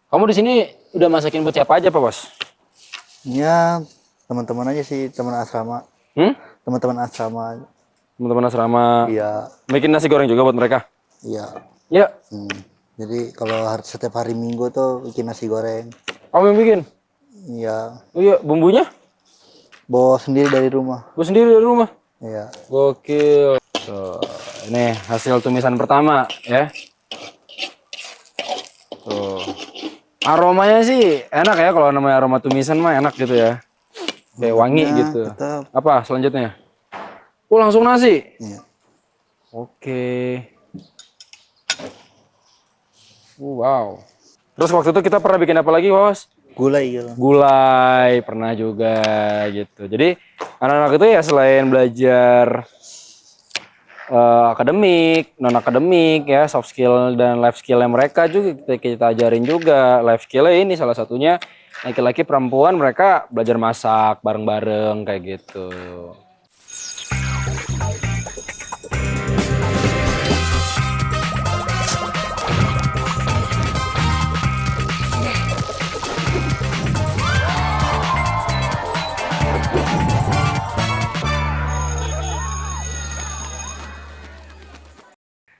Kamu di sini udah masakin buat siapa aja, Pak Bos? Ya, teman-teman aja sih, teman asrama. Hmm? Teman-teman asrama. Teman-teman asrama. Iya, Bikin nasi goreng juga buat mereka? iya. Ya, Hmm. Jadi kalau setiap hari Minggu tuh bikin nasi goreng. kamu yang bikin? Iya, Oh iya, bumbunya? bawa sendiri dari rumah. Gue sendiri dari rumah. Iya. Gokil. Tuh, ini hasil tumisan pertama ya. Tuh. Aromanya sih enak ya, kalau namanya aroma tumisan mah enak gitu ya. Kayak wangi Bumbunya gitu. tetap. Apa selanjutnya? Oh, langsung nasi. Iya. Oke. Wow. Terus waktu itu kita pernah bikin apa lagi, Bos? Gulai gitu. Gulai pernah juga gitu. Jadi anak-anak itu ya selain belajar akademik, non akademik ya, soft skill dan life skillnya mereka juga kita ajarin juga. Life skillnya ini salah satunya laki-laki perempuan mereka belajar masak bareng-bareng kayak gitu.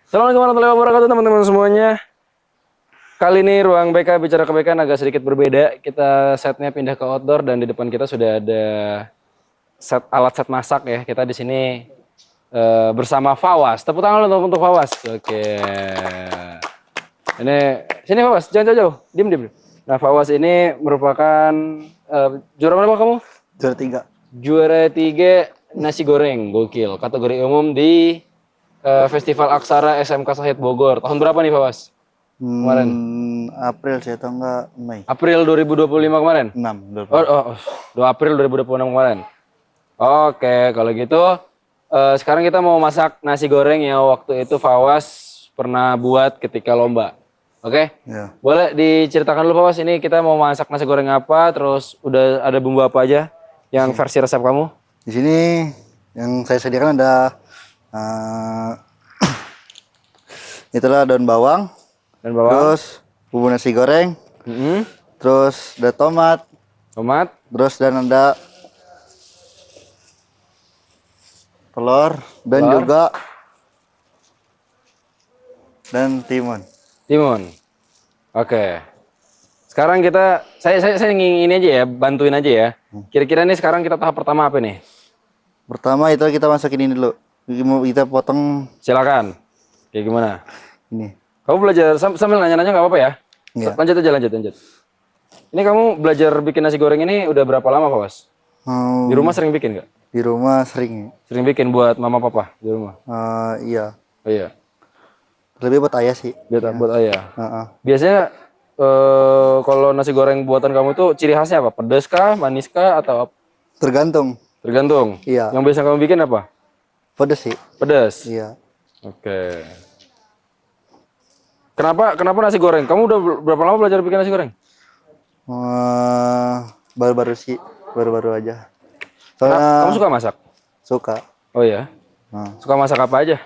Assalamualaikum warahmatullahi wabarakatuh teman-teman semuanya. Kali ini ruang BK bicara kebaikan agak sedikit berbeda. Kita setnya pindah ke outdoor dan di depan kita sudah ada alat set masak ya. Kita di sini bersama Fawas. Tepuk tangan untuk Fawas. Oke. Ini sini Fawas, jangan jauh-jauh. Diem. Nah, Fawas ini merupakan juara berapa kamu? Juara 3. Juara 3 nasi goreng, gokil. Kategori umum di Festival Aksara SMK Sahid Bogor. Tahun berapa nih, Fawas? Kemarin. April sih atau enggak Mei? April 2025 kemarin? 6. Oh, 2 April 2026 kemarin. Oke, kalau gitu sekarang kita mau masak nasi goreng yang waktu itu Fawas pernah buat ketika lomba. Oke? Ya. Boleh diceritakan dulu Fawas, ini kita mau masak nasi goreng apa, terus udah ada bumbu apa aja yang versi resep kamu? Di sini yang saya sediakan ada itulah daun bawang, Dan bawang, terus bumbu nasi goreng, terus ada tomat, tomat, dan ada telur dan Telur. juga timun. timun. Oke. Sekarang saya ingin ini aja ya, bantuin aja ya. Kira-kira nih sekarang kita tahap pertama apa nih? Pertama itu kita masukin ini dulu. Kita potong Silakan. Kayak gimana? ini. Kamu belajar sambil nanya-nanya nggak apa-apa ya? Iya. Lanjut. Ini kamu belajar bikin nasi goreng ini udah berapa lama, Pak Was? Di rumah sering bikin nggak? Di rumah sering. Sering bikin buat mama papa di rumah? Iya. Oh iya, Lebih buat ayah sih. buat ayah. Heeh. Biasanya kalau nasi goreng buatan kamu tuh ciri khasnya apa? Pedas kah, manis kah, atau apa? Tergantung. Tergantung. Iya. Yang biasa kamu bikin apa? Pedas sih. Pedas. Iya. Oke. Kenapa nasi goreng? Kamu udah berapa lama belajar bikin nasi goreng? Baru-baru sih. Baru-baru aja. Kamu Soalnya suka masak? suka. Oh iya. Nah, Suka masak apa aja?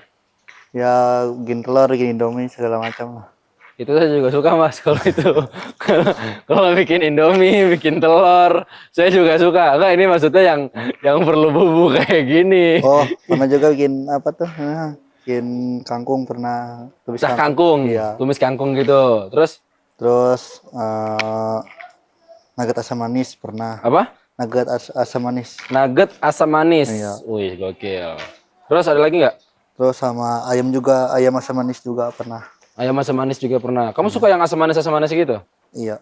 ya bikin telur, bikin indomie segala macam lah. Itu saya juga suka Mas kalau itu. Kalau bikin Indomie, bikin telur, saya juga suka. Enggak, ini maksudnya yang perlu bumbu kayak gini. Oh, pernah juga bikin apa tuh? Bikin kangkung pernah. Cah kangkung, Iya. tumis kangkung gitu. Terus nugget asam manis pernah. Apa? Nugget asam manis. Nugget asam manis. Iya. Wih, gokil. Terus ada lagi nggak? Terus sama ayam juga, ayam asam manis juga pernah. Ayam asam manis juga pernah. Kamu suka yang asam manis gitu? Iya.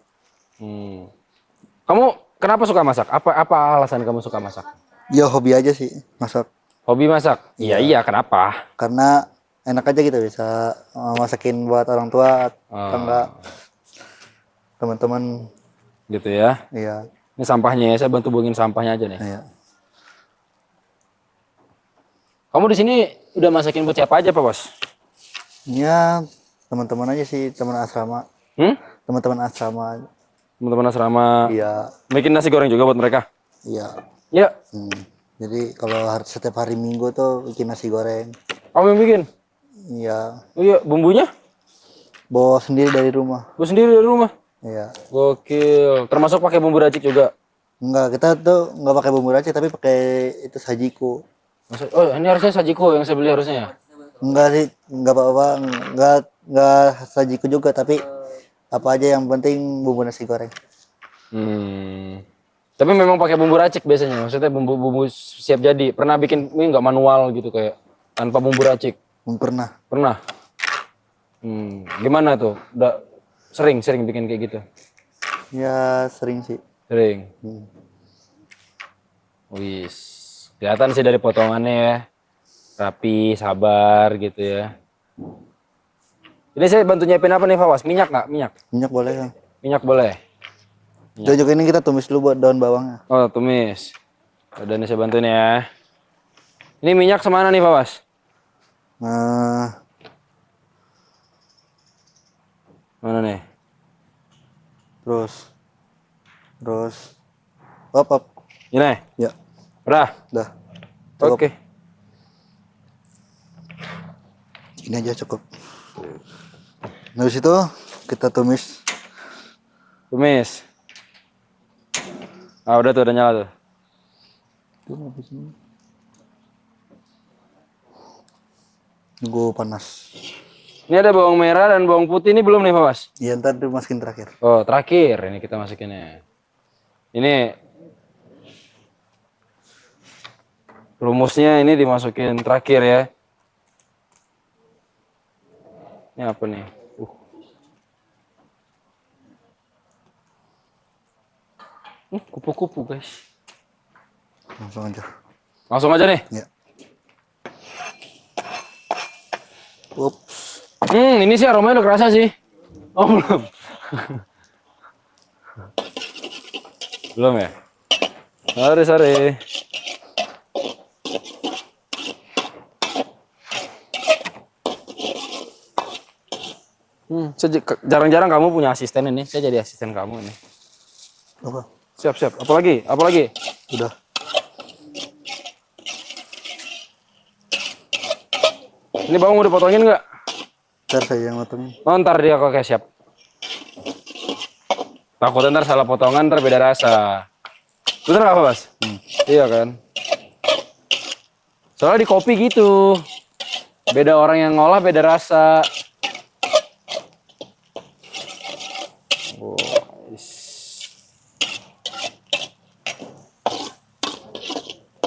Kamu kenapa suka masak? Apa alasan kamu suka masak? Ya hobi aja sih masak. Hobi masak? Iya, kenapa? Karena enak aja gitu bisa masakin buat orang tua atau enggak teman-teman. Gitu ya. Iya. Ini sampahnya ya, saya bantu buangin sampahnya aja nih. Iya. Kamu di sini udah masakin buat siapa aja, Pak Bos? Ya teman-teman aja sih, teman asrama. Teman-teman asrama. Teman-teman asrama. Iya. Bikin nasi goreng juga buat mereka? Iya. Ya. Jadi kalau setiap hari Minggu tuh bikin nasi goreng. Kamu yang bikin? Iya. Oh iya, bumbunya? Bawa sendiri dari rumah. Gue sendiri dari rumah? Iya. Gokil. Termasuk pakai bumbu racik juga. Enggak, kita tuh enggak pakai bumbu racik tapi pakai itu sajiku. Oh, ini harusnya sajiko yang saya beli harusnya ya. Enggak sih, enggak apa-apa, enggak sajiku juga tapi apa aja yang penting bumbu nasi goreng. Hmm. Tapi memang pakai bumbu racik biasanya. Maksudnya bumbu siap jadi. Pernah bikin mie nggak manual gitu kayak tanpa bumbu racik? Belum pernah. Pernah. Gimana tuh? Udah sering bikin kayak gitu. Ya sering sih. Sering. Hmm. Wis. Kelihatan sih dari potongannya ya. Rapi, sabar gitu ya. Ini saya bantu nyiapin apa nih, Fawas? Minyak nggak? Minyak. Minyak boleh kan? Minyak boleh. Juga ini kita tumis dulu buat daun bawangnya. Oh, tumis. Udah nih saya bantuin ya. Ini minyak semana nih, Fawas? Nah, Mana nih? terus, op. Ini. Ya, Udah. dah. Cukup. Oke. Ini aja cukup. Habis itu kita tumis. Tumis. Ah, udah tuh, udah nyala tuh. Tunggu panas. Ini ada bawang merah dan bawang putih ini belum nih, Fawas? Iya, ntar dimasukin terakhir. Oh, terakhir ini kita masukinnya. Ini rumusnya ini dimasukin terakhir ya. Ini apa nih? Kupu-kupu, guys. Langsung aja. Langsung aja nih. Ya. Ups. Ini sih aromanya udah kerasa sih. Oh, belum. Belum ya? Sorry. Jarang-jarang kamu punya asisten ini. Saya jadi asisten kamu ini. Apa? Siap. Apalagi? Udah. Ini bawang mau dipotongin nggak? Ntar saya yang matengin. Oh, ntar dia oke siap. Takutnya ntar salah potongan, ntar beda rasa. Bener nggak, Mas? Iya kan? Soalnya di kopi gitu. Beda orang yang ngolah, beda rasa.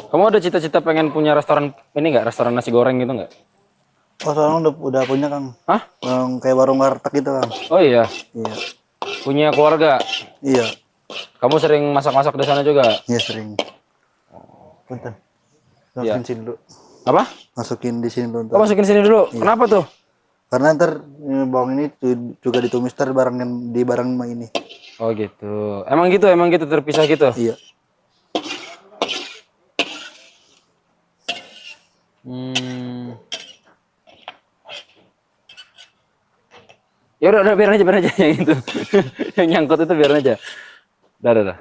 Kamu ada cita-cita pengen punya restoran ini nggak? Restoran nasi goreng gitu nggak? Oh, soalnya udah punya, Kang. Hah? Yang kayak warung warteg gitu, Kang. Oh iya, Iya. punya keluarga. Iya. Kamu sering masak-masak di sana juga? Iya, sering. Bentar. Iya. Masukin sini dulu. Apa? Masukin di sini dulu. Oh, masukin sini dulu. Kenapa tuh? Karena ntar bawang ini juga ditumis ntar di barang sama ini. Oh gitu. Emang gitu terpisah gitu. Iya. Ya udah biar aja yang itu. Yang nyangkut itu biar aja. Dah.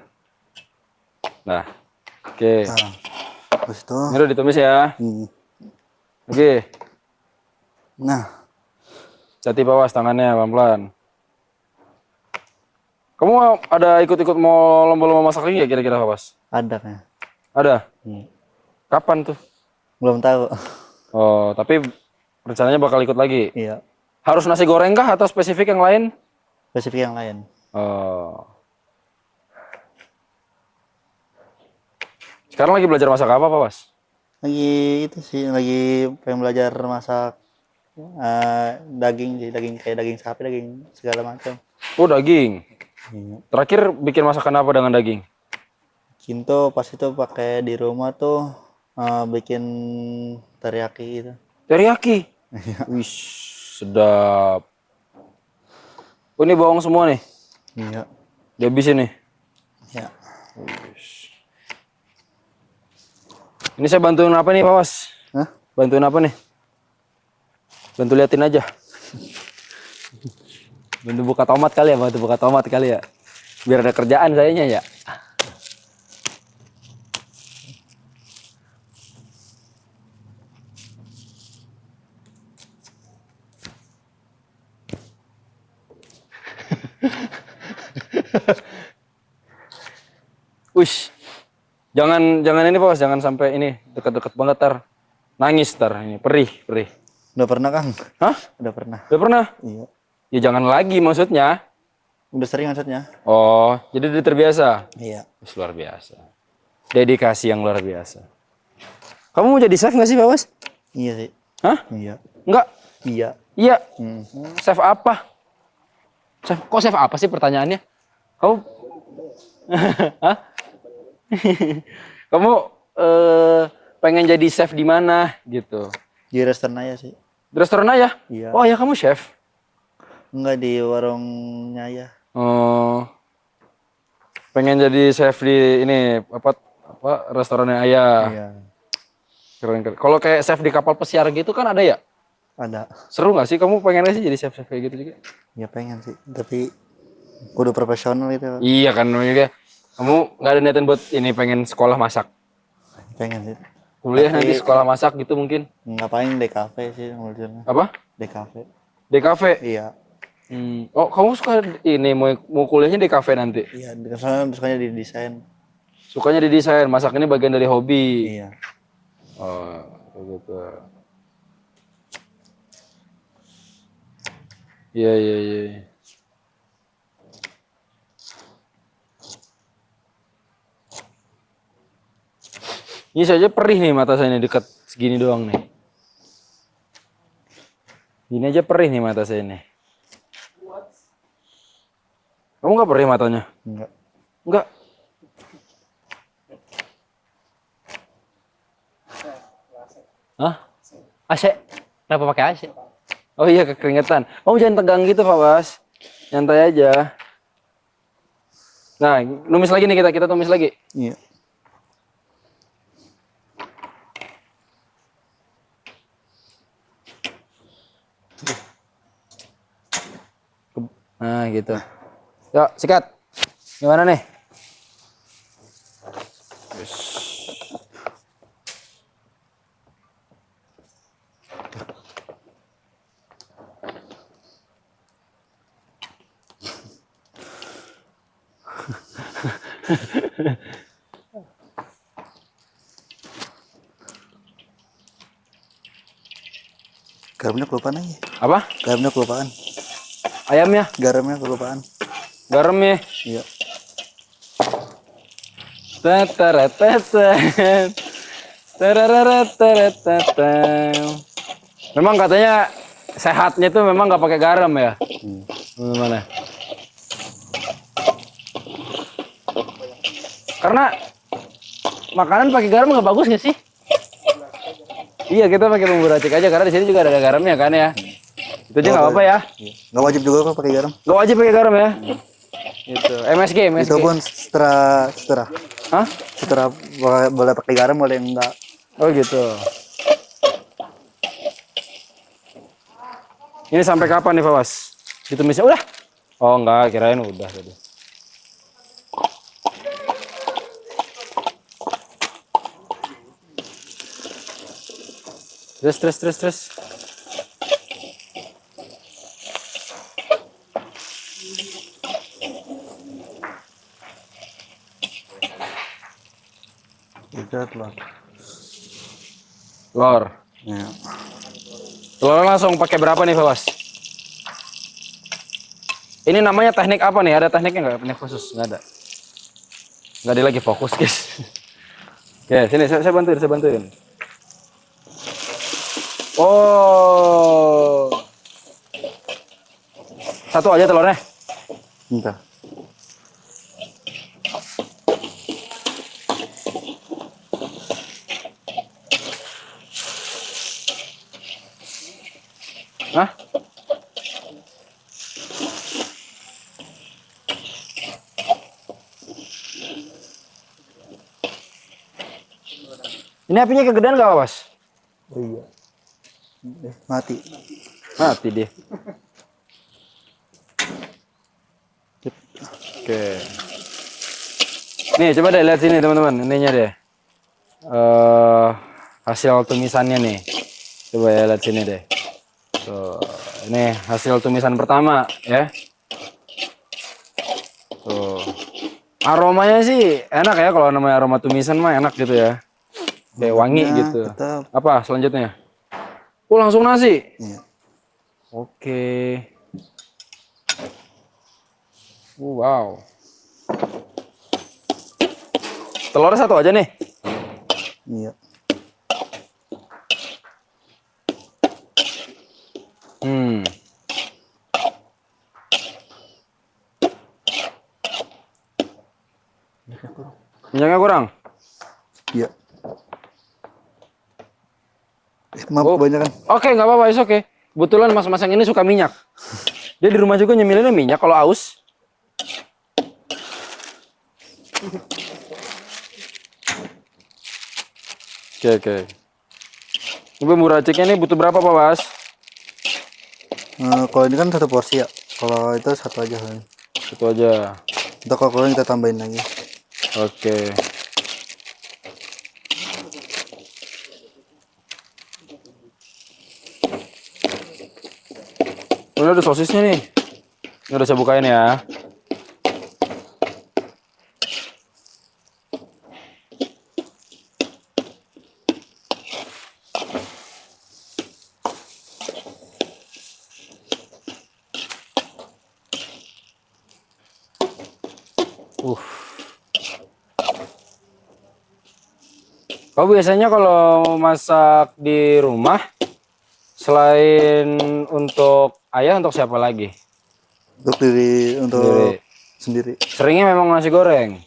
Nah. Oke. Nah, terus itu. Ini udah ditumis ya. Oke. Nah, Hati bawas tangannya pelan-pelan. Kamu ada ikut-ikut mau lomba-lomba masak lagi ya kira-kira, Bawas? ada kan? Ada. Kapan tuh? Belum tahu. Oh, tapi rencananya bakal ikut lagi. Iya. Harus nasi goreng kah atau spesifik yang lain? Spesifik yang lain. Oh. Sekarang lagi belajar masak apa, Bawas? Lagi itu sih, lagi pengen belajar masak daging sih, kayak daging sapi, daging segala macam. Oh, daging. Iya. Terakhir bikin masakan apa dengan daging? Kinto pas itu pakai di rumah tuh bikin teriyaki gitu. Teriyaki. Wih, sedap. Oh, ini bawang semua nih. Iya. Dihabisin nih. Ya. Ini saya bantuin apa nih, Pak Was? Hah? Bantuin apa nih? Bantu liatin aja. Bantu buka tomat kali ya. Biar ada kerjaan sayanya ya. Wish. Jangan ini bos, jangan sampai ini dekat-dekat banget tar. Nangis tar ini, perih. Udah pernah Kang? Hah? Udah pernah. Udah pernah? Iya. Ya jangan lagi maksudnya. Udah sering maksudnya. Oh, jadi udah terbiasa. Iya. Wis, luar biasa. Dedikasi yang luar biasa. Kamu mau jadi chef nggak sih, Pak Bos? Iya sih. Hah? Iya. Enggak. Iya. Iya. Hmm. Chef apa? Kok chef apa sih pertanyaannya? Kamu Hah? Kamu pengen jadi chef di mana gitu? Di restoran aja sih. Di restoran aja? Iya. Oh ya kamu chef? Enggak di warungnya ya. Oh. Pengen jadi chef di ini apa restorannya ayah. Iya. Keren. Kalau kayak chef di kapal pesiar gitu kan ada ya? Ada. Seru nggak sih? Kamu pengen nggak sih jadi chef kayak gitu juga? Ya pengen sih. Tapi kudu profesional gitu. Iya kan, maksudnya kamu nggak ada niatan buat ini pengen sekolah masak? Pengen sih. Kuliah Tapi- nanti sekolah masak gitu mungkin? Ngapain di kafe sih maksudnya. Apa? Di kafe. Di kafe? Iya. Oh kamu suka ini mau kuliahnya di kafe nanti? Iya, di sana sukanya di desain. Sukanya di desain, masak ini bagian dari hobi. Iya. Oh, kayak gitu. Iya. Ini saja perih nih mata saya nih dekat segini doang nih. Gini aja perih nih mata saya nih. Kamu nggak perih matanya? Enggak. Enggak. Hah? AC? Kenapa pakai AC? Oh iya kekeringetan. Kamu jangan tegang gitu Pak Bas. Nyantai aja. Nah, numis lagi nih kita tumis lagi. Iya. Nah gitu. Yuk sikat. Gimana nih? Garamnya kelupaan aja. Apa? Garamnya kelupaan. Ayamnya? Garamnya kelupaan. Garamnya? Iya. Teteretetet. Terereretetetet. Memang katanya sehatnya tuh memang nggak pakai garam ya? Gimana? Karena makanan pakai garam nggak bagus nggak sih? Iya kita pakai bumbu racik aja karena di sini juga ada garamnya kan ya. Itu aja nggak apa-apa ya. Iya. Nggak wajib juga kok pakai garam. Nggak wajib pakai garam ya. Gitu. MSG. Itu pun setelah Hah? setelah boleh pakai garam boleh enggak. Oh gitu. Ini sampai kapan nih Fawas? Ditumisnya udah? Oh enggak, kirain udah tadi. Terus. Itu telur. Telur. Ya. Telur langsung pakai berapa nih Fawas? Ini namanya teknik apa nih? Ada tekniknya nggak? Teknik khusus? Nggak ada. Nggak ada lagi fokus guys. Oke, sini saya bantuin. Oh. Satu aja telurnya. Entah. Hah? Ini apinya kegedean nggak, Mas? Oh iya. Mati. Mati dia. Oke. Nih, coba deh lihat sini teman-teman. Ininya deh. Hasil tumisannya nih. Coba ya lihat sini deh. Tuh, ini hasil tumisan pertama ya. Tuh. Aromanya sih enak ya, kalau namanya aroma tumisan mah enak gitu ya. Kayak wangi Nah, gitu. kita Apa selanjutnya? Oh, langsung nasi. iya. Oke. Wow. Telurnya satu aja nih. Iya. Hmm. Minyaknya kurang. Iya. Maaf Oh. kebanyakan. Oke, nggak apa-apa, oke. Kebetulan mas-mas yang ini suka minyak. Dia di rumah juga nyemilinnya minyak kalau aus. Oke. Ini bumbu raciknya nih butuh berapa, Pak Bas? Kalau ini kan satu porsi ya. Kalau itu satu aja kan. Itu aja. Untuk kalau kita tambahin lagi. Oke. Ini ada sosisnya nih. Ini udah saya bukain ya. Kau biasanya kalau masak di rumah, selain untuk ayah, untuk siapa lagi? Untuk sendiri. Seringnya memang nasi goreng.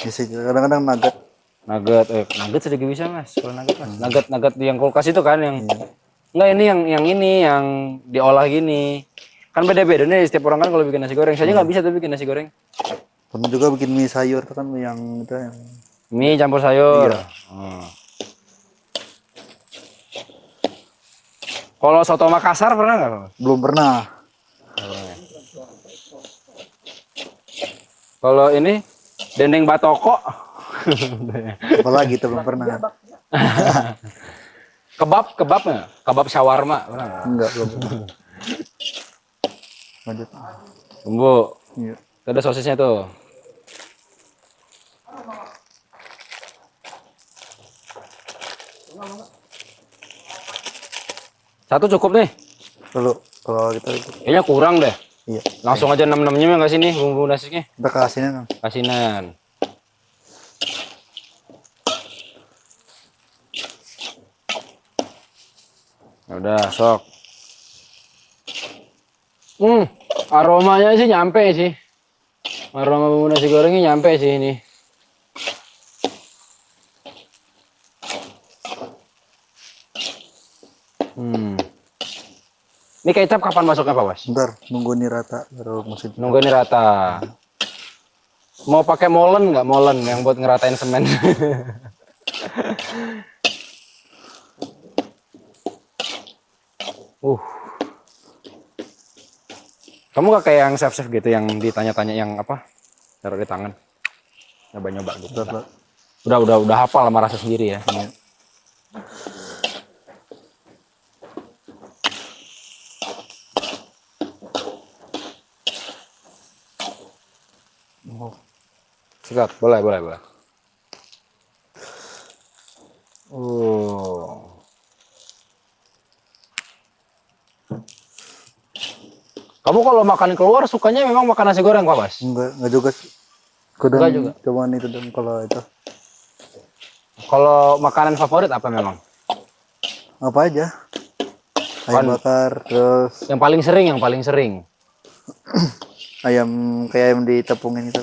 Ya sih, kadang-kadang nugget. Nugget sedikit bisa mas. Kalau nugget mas, nugget yang kulkas itu kan yang enggak, ini yang diolah gini. Kan beda-beda nih setiap orang kan kalau bikin nasi goreng. Saya nggak bisa tuh bikin nasi goreng. Pernah juga bikin mie sayur itu kan yang itu yang Mie campur sayur. Iya. Kalau soto Makassar pernah nggak? belum pernah. Kalau ini dendeng batoko. Apalagi itu belum pernah. Kebab nggak? Kebab shawarma pernah nggak? Enggak, belum pernah. Lanjut. Bumbu. Iya. Ada sosisnya tuh. Satu cukup nih. Kalau kita itu. Kayaknya kurang deh. Iya. Langsung aja 6-6-nya nggak sih nih bumbu nasinya? Kita kasihnya kan. Asinan. Ya udah, sok. Aromanya sih nyampe sih. Aroma bumbu nasi gorengnya nyampe sih ini. Ini kecap kapan masuknya Pak Bas? Bentar, nunggu ini rata baru masukin. Nunggu ini rata. Mau pakai molen nggak, molen yang buat ngeratain semen? Kamu gak kayak yang chef gitu yang ditanya-tanya yang apa? Taruh di tangan. Nyoba-nyoba gitu. Udah hafal sama rasa sendiri ya. Sikat, boleh. Kamu kalau makan keluar sukanya memang makan nasi goreng Pak Bas? Enggak juga sih. Enggak juga. Cuman itu dong kalau itu. Kalau makanan favorit apa memang? Apa aja? Ayam bakar, terus Yang paling sering. kayak ayam ditepungin itu.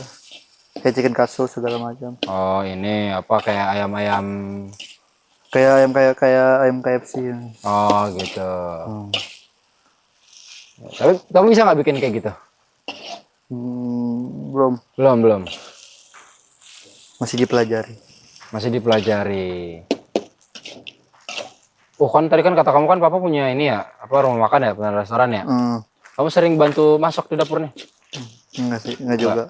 Kayak chicken katsu segala macam. Oh, ini apa kayak ayam-ayam. Kayak ayam KFC. Oh, gitu. Tapi kamu bisa nggak bikin kayak gitu? Belum. Masih dipelajari. Oh, kan tadi kan kata kamu kan papa punya ini ya, apa rumah makan ya, punya restoran ya? Kamu sering bantu masak di dapur nih? Enggak sih, enggak juga.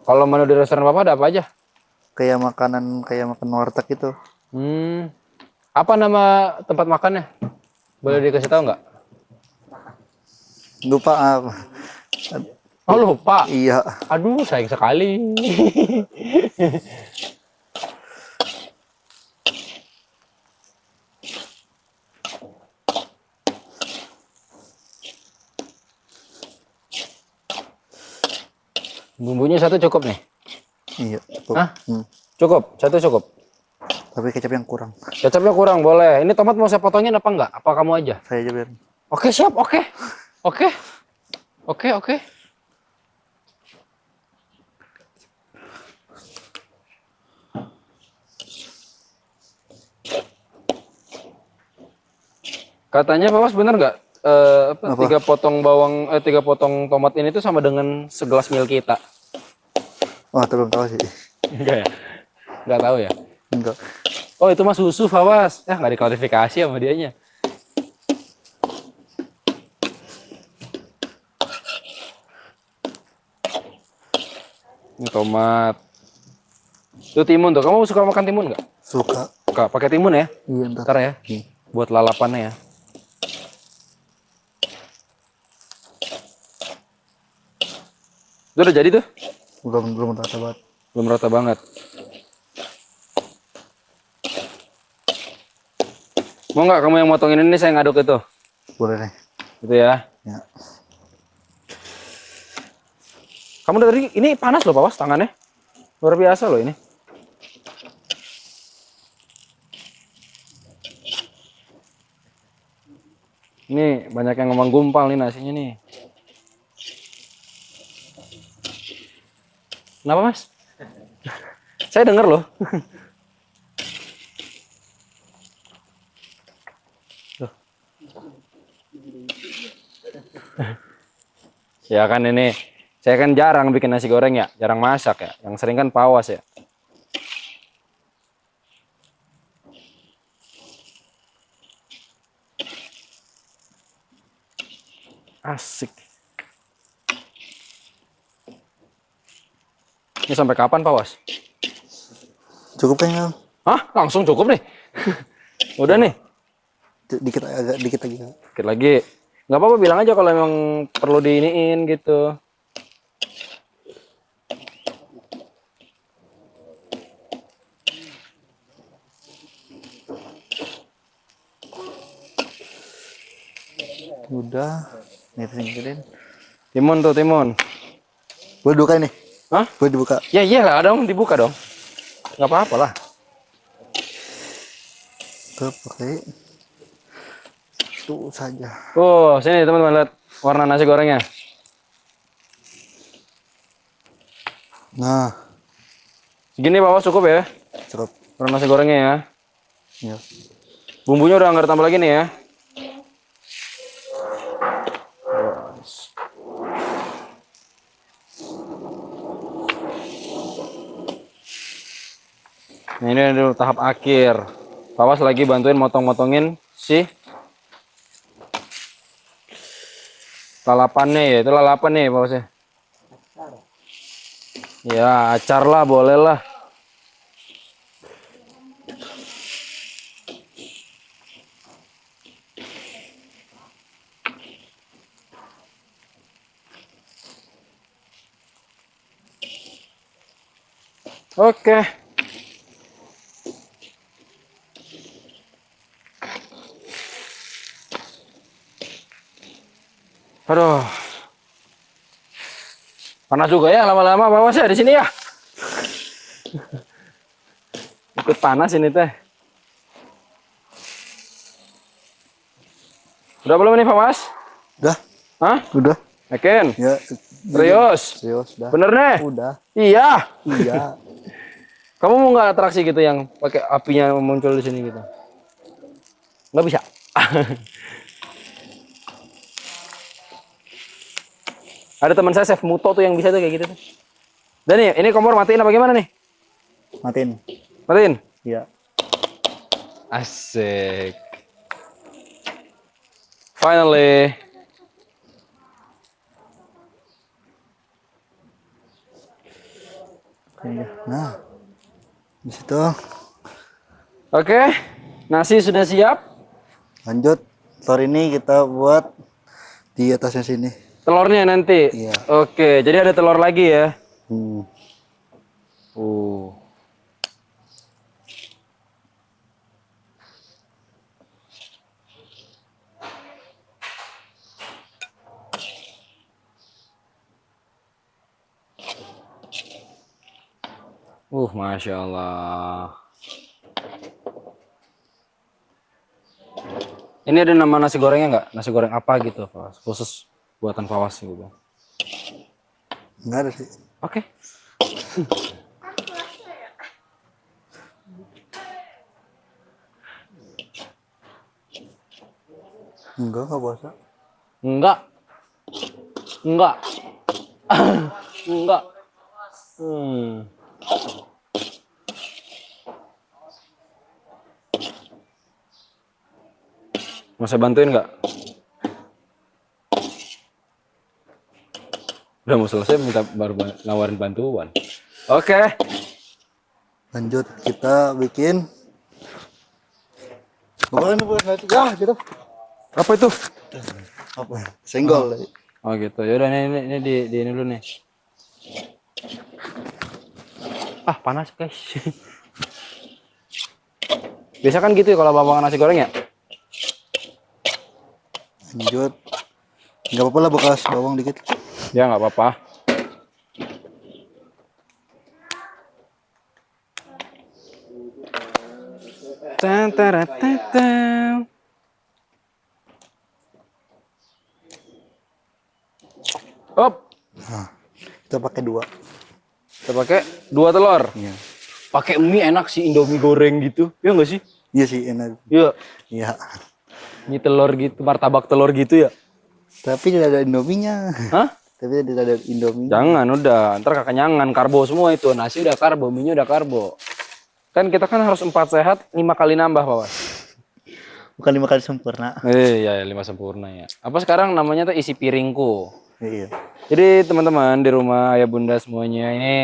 Kalau menu di restoran papa ada apa aja? Kayak makan warteg itu. Apa nama tempat makannya? Boleh dikasih tahu nggak? Lupa apa. Oh lupa. Iya. Aduh sayang sekali. Bumbunya satu cukup nih. Iya. Cukup. Hah? Cukup, satu cukup. Tapi kecap yang kurang. Kecapnya kurang, boleh. Ini tomat mau saya potongin apa enggak? Apa kamu aja? Saya aja biar. Oke, siap. Oke. Oke. Oke, oke. Katanya Pak Mas bener nggak? Apa? 3 potong tomat ini tuh sama dengan segelas milk kita. Oh, belum tahu sih. Enggak ya? Enggak tahu ya? Enggak. Oh itu mah susu Pak Mas. Ya nggak diklarifikasi sama dianya. Ini tomat. Itu timun tuh. Kamu suka makan timun nggak? Suka. Suka. Pakai timun ya? Iya, ntar. Ntar ya. Buat lalapannya ya. Itu udah jadi tuh? Belum rata banget. Belum rata banget. Mau nggak kamu yang motongin ini saya ngaduk itu? Boleh nih. Gitu ya. Ya. Kamu dari ini panas loh Pak Was tangannya. Luar biasa loh ini. Ini banyak yang ngomong gumpal nih nasinya nih. Kenapa Mas? Saya denger loh. Tuh. Ya kan ini, saya kan jarang bikin nasi goreng ya, jarang masak ya. Yang sering kan Pak Was ya. Asik. Ini sampai kapan Pak Was? Cukup kan? Hah? Langsung cukup nih? Udah nih? Dikit agak dikit lagi. Dikit lagi. Nggak apa-apa bilang aja kalau emang perlu diiniin gitu. Udah. Nih singkirin. Timun tuh, timun. Boleh dibuka ini? Hah? Boleh dibuka. Ya iyalah dong, dibuka dong. Nggak apa-apa lah. Tuh pakai itu saja. Oh, sini teman-teman lihat warna nasi gorengnya. Nah, Segini Pak Was cukup ya? cukup. Warna nasi gorengnya ya. Ya. Bumbunya udah nggak tambah lagi nih ya. Nah, ini dulu tahap akhir. Pak Was lagi bantuin motong-motongin si lalapannya ya. Itu lalapan nih Pak Was ya. Ya, acar lah, boleh lah. Oke. Aduh. Panas juga ya lama-lama Pak Was ya di sini ya. Ikut panas ini teh. Udah belum nih Pak Was? Udah, Hah? udah. Yakin? Ya. Serius? Serius, udah. Bener nih? Udah. Iya. Iya. Kamu mau nggak atraksi gitu yang pakai apinya muncul di sini gitu? Nggak bisa. Ada teman saya chef Muto tuh yang bisa tuh kayak gitu tuh. Dan nih, ini kompor matiin apa gimana nih? Matiin. Matiin. Iya. Asik. Finally. Nah, di situ Oke, nasi sudah siap. lanjut. Telur ini kita buat di atasnya sini. Telurnya nanti. Iya. Oke, jadi ada telur lagi ya. Hmm. Uh. Masya Allah. Ini ada nama nasi gorengnya nggak? Nasi goreng apa gitu, Fawas? Khusus buatan Fawas gitu. Enggak ada sih. Oke. Enggak puasa. Enggak. Enggak. Enggak. Hmm. Mau saya bantuin nggak? Udah mau selesai minta baru nawarin bantuan. Oke. Lanjut kita bikin. Bukan nasi ya gitu. Apa itu? Apa? Senggol tadi. Oh gitu. Yaudah ini di ini dulu nih. Ah panas guys. Biasa kan gitu ya kalau bawa nasi goreng ya? Lanjut. Enggak apa-apa lah bekas bawang dikit. Ya nggak apa-apa. Tan. Op. Nah, kita pakai 2. Kita pakai 2 telur. Iya. Pakai mie enak sih, Indomie goreng gitu. Ya nggak sih? Iya sih enak. Iya. Iya. Mie telur gitu, martabak telur gitu ya. Tapi tidak ada Indominya. Hah? Tapi tidak ada Indomie. Jangan udah, ntar kekenyangan, karbo semua itu. Nasi udah karbo, mie udah karbo. Kan kita kan harus 4 sehat, 5 kali nambah, Pak Was. Bukan 5 kali sempurna. Iya, 5 sempurna ya. Apa sekarang namanya tuh isi piringku. Iya. Jadi teman-teman di rumah ayah bunda semuanya ini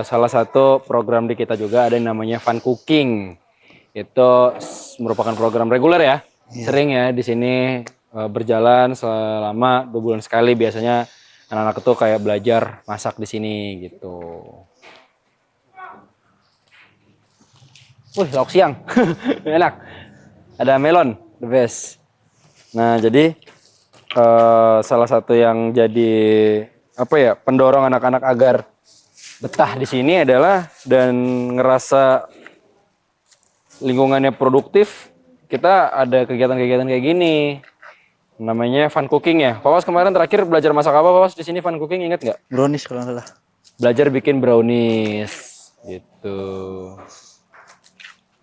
salah satu program di kita juga ada yang namanya Fun Cooking. Itu merupakan program reguler ya. Sering ya di sini berjalan selama 2 bulan sekali biasanya anak-anak itu kayak belajar masak di sini gitu. Wih, lauk siang. Enak. Ada melon, the best. Nah, jadi salah satu yang jadi apa ya, pendorong anak-anak agar betah di sini adalah dan ngerasa lingkungannya produktif. Kita ada kegiatan-kegiatan kayak gini. Namanya Fun Cooking ya. Pawas kemarin terakhir belajar masak apa, Pawas? Di sini Fun Cooking, ingat nggak? Brownies kalau nggak salah. Belajar bikin brownies gitu.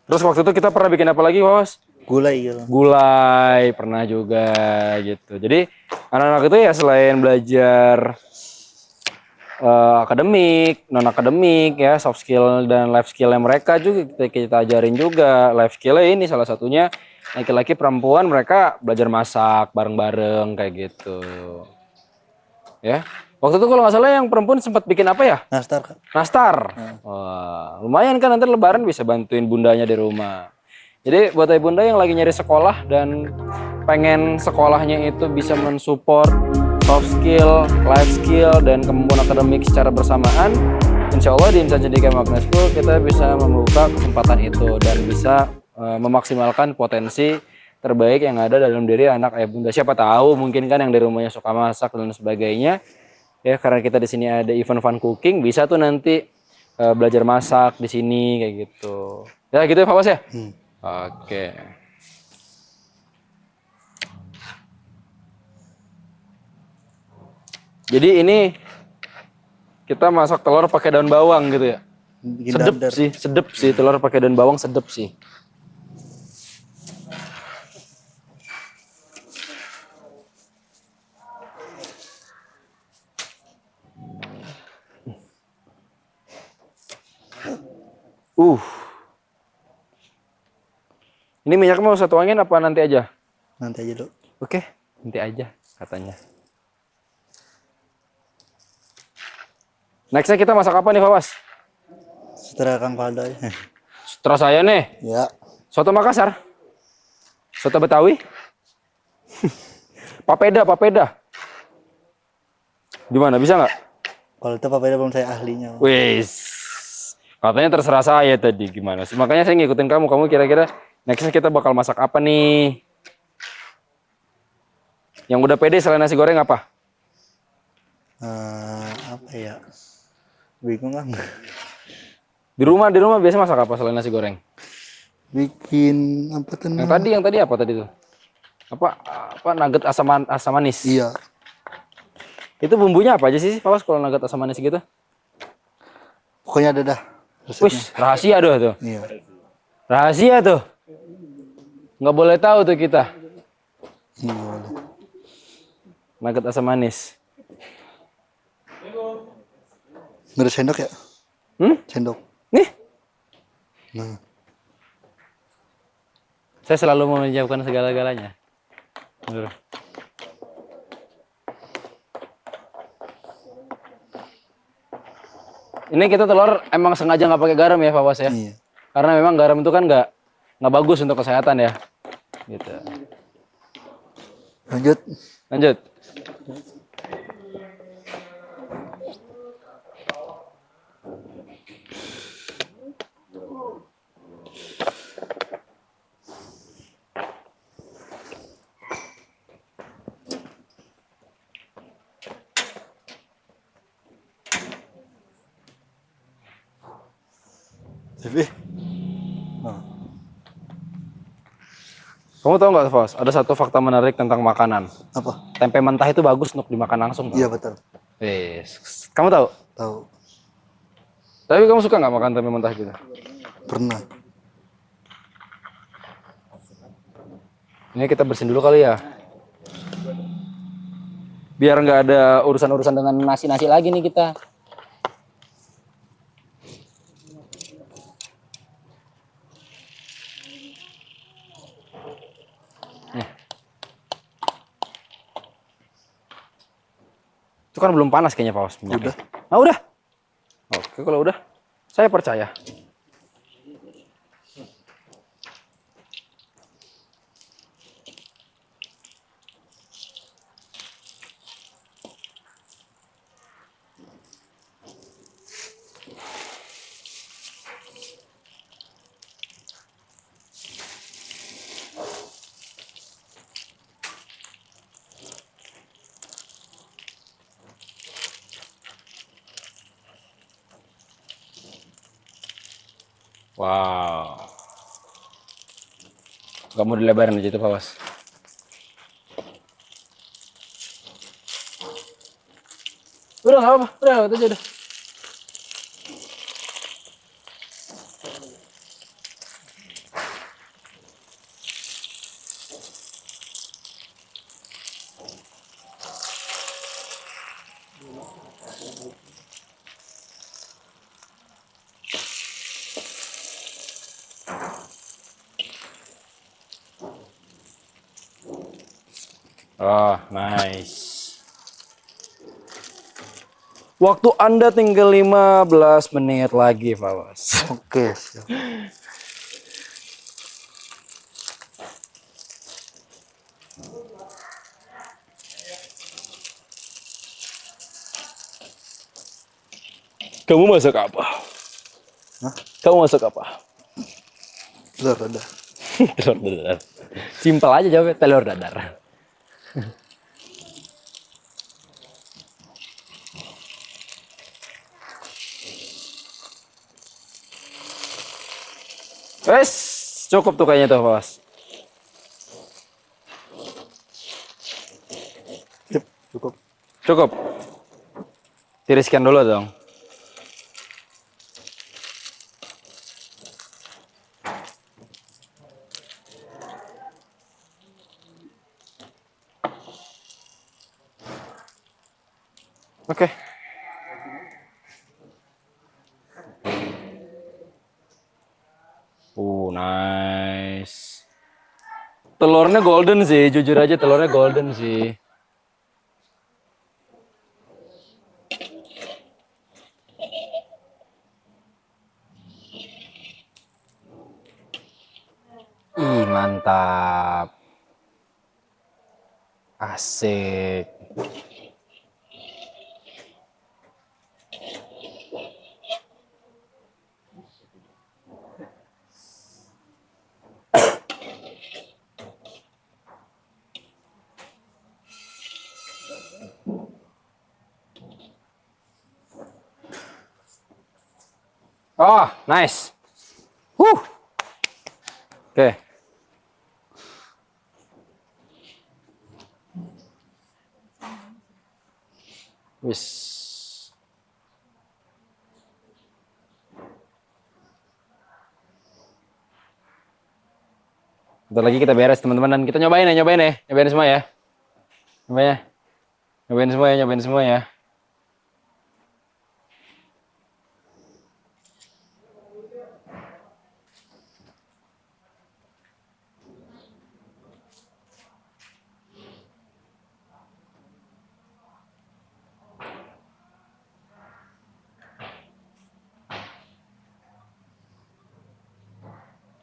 Terus waktu itu kita pernah bikin apa lagi, Pawas? Gulai gitu. Gulai pernah juga gitu. Jadi anak-anak itu ya selain belajar akademik, non akademik ya, soft skill dan life skillnya mereka juga kita ajarin juga. Life skillnya ini salah satunya laki-laki perempuan mereka belajar masak bareng-bareng kayak gitu. Ya. Waktu itu kalau nggak salah yang perempuan sempat bikin apa ya? Nastar, Kak. Nastar. Wah, lumayan kan nanti lebaran bisa bantuin bundanya di rumah. Jadi buat ayah bunda yang lagi nyari sekolah dan pengen sekolahnya itu bisa mensupport soft skill, life skill, dan kemampuan akademik secara bersamaan, insya Allah di Insan Cendekia Magna School kita bisa membuka kesempatan itu dan bisa memaksimalkan potensi terbaik yang ada dalam diri anak ayah bunda. Siapa tahu mungkin kan yang di rumahnya suka masak dan sebagainya, ya karena kita di sini ada event Fun Cooking, bisa tuh nanti belajar masak di sini kayak gitu. Ya gitu ya Pak Bos ya. Oke. Jadi ini kita masak telur pakai daun bawang gitu ya. Bikin Sedep dadar. sih, sedep sih telur pakai daun bawang sedep sih. Ini minyaknya mau satu angin apa nanti aja? Nanti aja dulu. Oke, nanti aja katanya. Nextnya kita masak apa nih, Fawas? Setelah Kang Faldo ya. Setelah saya nih, Ya. soto Makassar, soto Betawi, papeda. Gimana, bisa nggak? Kalau itu papeda belum saya ahlinya. Wis, katanya terserah saya tadi gimana sih? Makanya saya ngikutin kamu. Kamu kira-kira nextnya kita bakal masak apa nih? Yang udah pede selain nasi goreng apa? Apa ya? Bingung kan? Di rumah biasa masak apa selain nasi goreng? Bikin apa tuh? Yang tadi apa tadi tuh? Apa nugget asam manis? Iya. Itu bumbunya apa aja sih, Pawas, kalau nugget asam manis gitu? Pokoknya ada dah resepnya. Wis, rahasia tuh. Iya. Rahasia tuh. Nggak boleh tahu tuh kita. Iya boleh. Nugget asam manis. Nggak ada sendok ya? Sendok. Nih, Nah. saya selalu mau menjawabkan segala-galanya. Bener. Ini kita telur emang sengaja nggak pakai garam ya, Pawas ya? Iya. Karena memang garam itu kan nggak bagus untuk kesehatan ya. Gitu. Lanjut. Lanjut. Tapi. Nah. Kamu tahu nggak, Pawas? Ada satu fakta menarik tentang makanan. Apa? Tempe mentah itu bagus untuk dimakan langsung. Iya betul. Yes. Kamu tahu? Tahu. Tapi kamu suka nggak makan tempe mentah gitu? Pernah. Ini kita bersihin dulu kali ya. Biar nggak ada urusan-urusan dengan nasi-nasi lagi nih kita. Nih. Itu kan belum panas kayaknya, Paus. Udah. Ah, udah. Oke, kalau udah, saya percaya. Wow. Gak mau dilebarin aja itu, Pawas. Udah, gak apa-apa. Udah, itu aja udah. Oh, nice. Waktu Anda tinggal 15 menit lagi, Pawas. Oke. Siap. Kamu masak apa? Hah? Kamu masak apa? Telur dadar. Telur dadar. Simpel aja jawabnya, telur dadar. Wes, cukup tuh kayaknya tuh, Pawas. Sip, cukup. Cukup. Tiriskan dulu dong. Oke. Nice. Telurnya golden sih, jujur aja telurnya golden sih. Ih, mantap. Asik. Oh, nice. Oke. Wis. Bentar lagi kita beres teman-teman dan kita nyobain semua ya. Nyobain ya. Nyobain semua ya.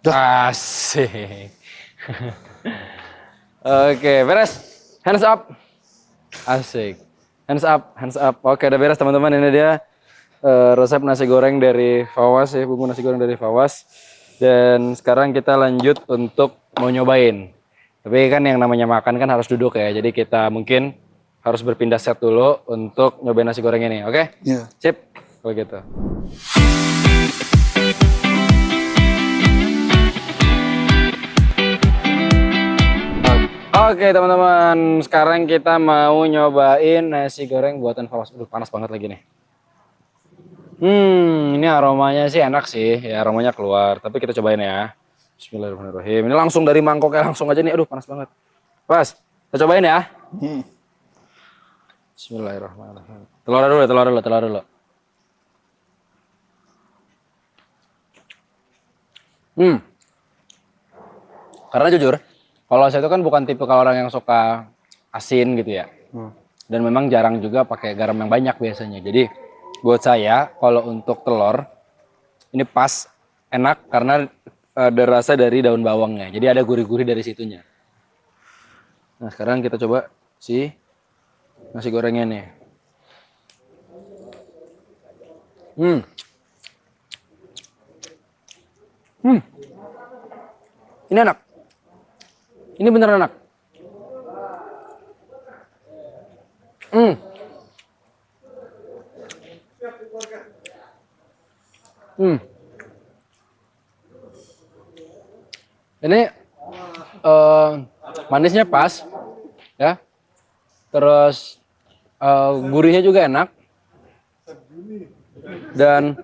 Asik. Oke, beres. Hands up. Asik. Hands up, hands up. Oke, udah beres teman-teman. Ini dia resep nasi goreng dari Fawaz ya, bumbu nasi goreng dari Fawaz. Dan sekarang kita lanjut untuk mau nyobain. Tapi kan yang namanya makan kan harus duduk ya. Jadi kita mungkin harus berpindah set dulu untuk nyobain nasi goreng ini. Oke? Iya. Sip. Kalau gitu. Oke teman-teman, sekarang kita mau nyobain nasi goreng buatan Fawaz. Panas banget lagi nih. Ini aromanya sih enak sih, ya aromanya keluar. Tapi kita cobain ya. Bismillahirrahmanirrahim. Ini langsung dari mangkoknya langsung aja nih. Aduh panas banget. Pas, kita cobain ya. Bismillahirrahmanirrahim. Telur dulu. Karena jujur, kalau saya itu kan bukan tipe kalau orang yang suka asin gitu ya. Dan memang jarang juga pakai garam yang banyak biasanya. Jadi buat saya kalau untuk telur ini pas enak karena ada rasa dari daun bawangnya. Jadi ada gurih-gurih dari situnya. Nah sekarang kita coba si nasi gorengnya nih. Ini enak. Ini bener enak. Ini manisnya pas, ya. Terus gurihnya juga enak. Dan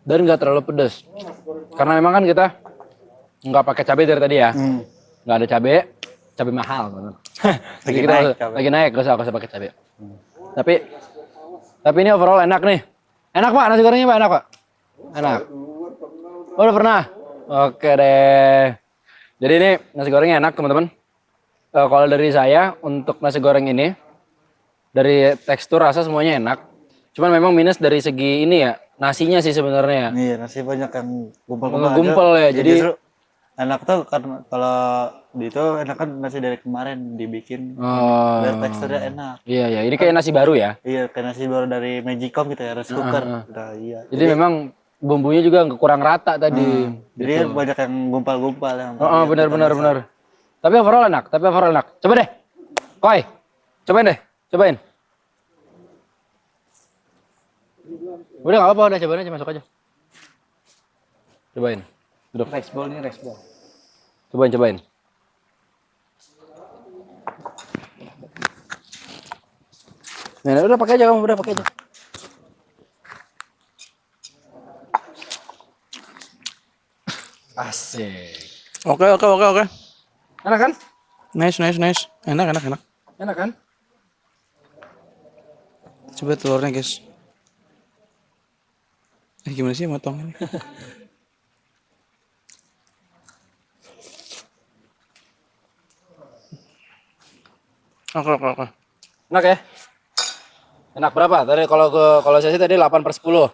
nggak terlalu pedas. Karena memang kan kita nggak pakai cabai dari tadi ya. Nggak ada cabai mahal. Lagi naik, gak usah pakai cabai. Tapi ini overall enak nih. Enak Pak, nasi gorengnya Pak, enak Pak? Enak. Oh, udah pernah? Oke deh. Jadi ini nasi gorengnya enak teman-teman. Kalau dari saya untuk nasi goreng ini, dari tekstur rasa semuanya enak. Cuman memang minus dari segi ini ya, nasinya sih sebenarnya. Iya, nasi banyak yang gumpal-gumpal. Ngegumpal ya, jadi justru enak tuh karena kalau di itu enak kan nasi dari kemarin dibikin biar teksturnya enak. Iya, ini kayak nasi baru ya. Iya, kayak nasi baru dari Magicom gitu ya, rice cooker. Nah, iya. Jadi memang bumbunya juga kurang rata tadi. Jadi banyak yang gumpal-gumpal yang. Benar. Tapi overall enak. Coba deh. Koi. Cobain. Udah nggak apa-apa, udah cobain aja, masuk aja. Cobain. Duduk. Rice ball. Cobain. Nah, udah pakai aja kamu, Asik. Oke. Enak kan? Nice. Enak. Enak kan? Coba telurnya, guys. Gimana sih motong ini? Oke. Enak ya? Enak berapa? Tadi kalau saya sih tadi 8/10. 8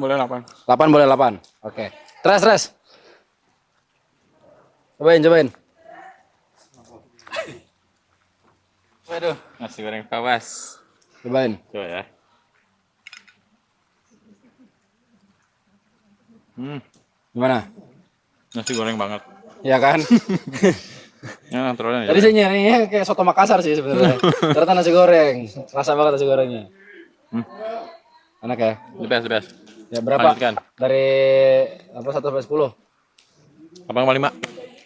boleh 8. 8 boleh 8. Oke. Terus. Cobain. Waduh, nasi goreng Fawaz. Cobain. Coba ya. Gimana? Nasi goreng banget. Ya kan? Ya, telurnya. Tadi saya nyarinya kayak soto Makassar sih sebenarnya. Ternyata nasi goreng. Rasa banget nasi gorengnya. Enak ya? The best, the best. Ya berapa? Lanjutkan. Dari apa 1 sampai 10? 8,5.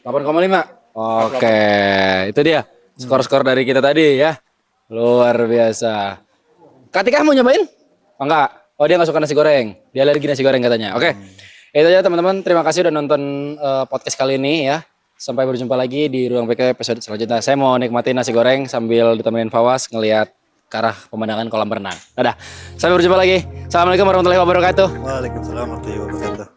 8,5. Oke, itu dia skor-skor dari kita tadi ya. Luar biasa. Katika mau nyobain? Oh, enggak. Oh dia nggak suka nasi goreng. Dia alergi nasi goreng katanya. Oke. Itu aja teman-teman. Terima kasih udah nonton podcast kali ini ya. Sampai berjumpa lagi di Ruang PK episode selanjutnya. Saya mau nikmatin nasi goreng sambil ditemenin Fawas ngelihat ke arah pemandangan kolam renang. Dadah. Sampai berjumpa lagi. Assalamualaikum warahmatullahi wabarakatuh. Waalaikumsalam warahmatullahi wabarakatuh.